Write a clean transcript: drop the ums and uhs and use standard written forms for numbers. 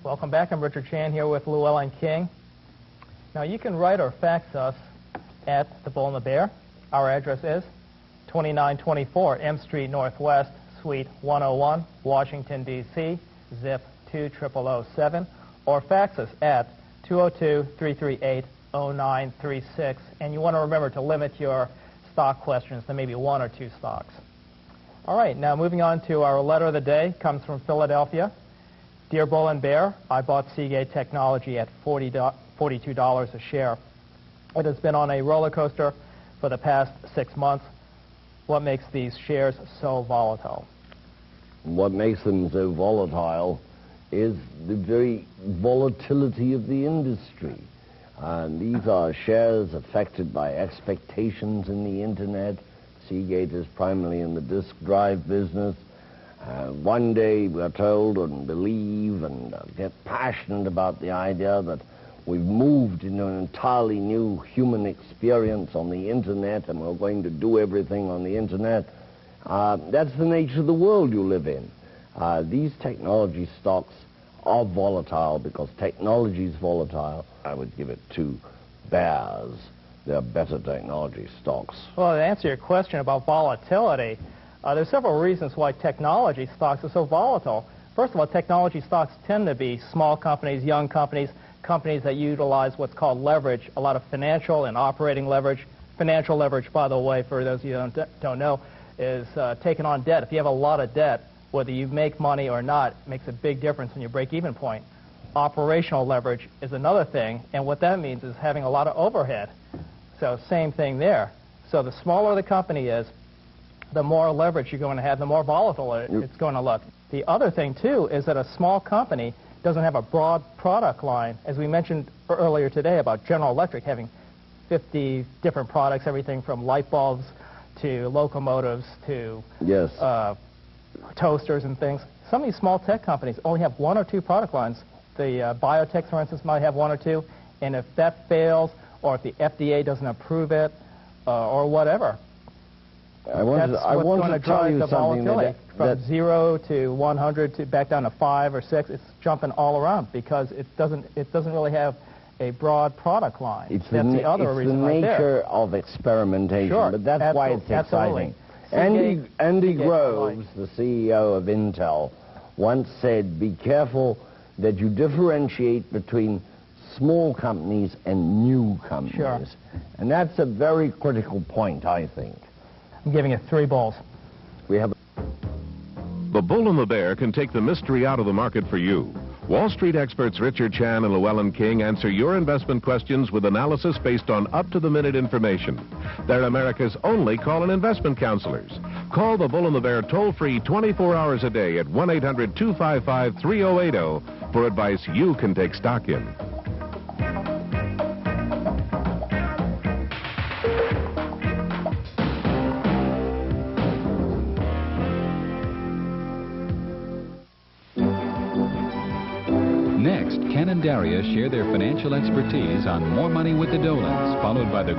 Welcome back. I'm Richard Chan here with Llewellyn King. Now you can write or fax us at the Bull and the Bear. Our address is 2924 M Street Northwest, Suite 101, Washington, D.C., zip 20007, or fax us at 202-338-0936. And you want to remember to limit your stock questions to maybe one or two stocks. All right, now moving on to our letter of the day, comes from Philadelphia. Dear Bull and Bear, I bought Seagate Technology at $42 a share. It has been on a roller coaster for the past 6 months. What makes these shares so volatile? What makes them so volatile is the very volatility of the industry. These are shares affected by expectations in the Internet. Seagate is primarily in the disk drive business. One day we're told and believe and get passionate about the idea that we've moved into an entirely new human experience on the Internet and we're going to do everything on the Internet. That's the nature of the world you live in. These technology stocks are volatile because technology is volatile. I would give it to bears. They're better technology stocks. Well, to answer your question about volatility, there's several reasons why technology stocks are so volatile. First of all, technology stocks tend to be small companies, young companies, companies that utilize what's called leverage, a lot of financial and operating leverage. Financial leverage, by the way, for those of you who don't know, is taking on debt. If you have a lot of debt, whether you make money or not, it makes a big difference in your break-even point. Operational leverage is another thing, and what that means is having a lot of overhead. So same thing there. So the smaller the company is, the more leverage you're going to have, the more volatile it's going to look. The other thing, too, is that a small company doesn't have a broad product line. As we mentioned earlier today about General Electric having 50 different products, everything from light bulbs to locomotives to toasters and things. Some of these small tech companies only have one or two product lines. The biotech, for instance, might have one or two, and if that fails, or if the FDA doesn't approve it, or whatever, I want to drive the volatility from 0 to 100 to back down to 5 or 6. It's jumping all around because it doesn't really have a broad product line. It's the nature of experimentation, but that's why it's exciting. Andy Groves, the CEO of Intel, once said, "Be careful that you differentiate between small companies and new companies." Sure. And that's a very critical point, I think. I'm giving it 3 balls. We have The Bull and the Bear can take the mystery out of the market for you. Wall Street experts Richard Chan and Llewellyn King answer your investment questions with analysis based on up-to-the-minute information. They're America's only call-in investment counselors. Call the Bull and the Bear toll-free 24 hours a day at 1-800-255-3080 for advice you can take stock in. Next, Ken and Daria share their financial expertise on More Money with the Dolans, followed by the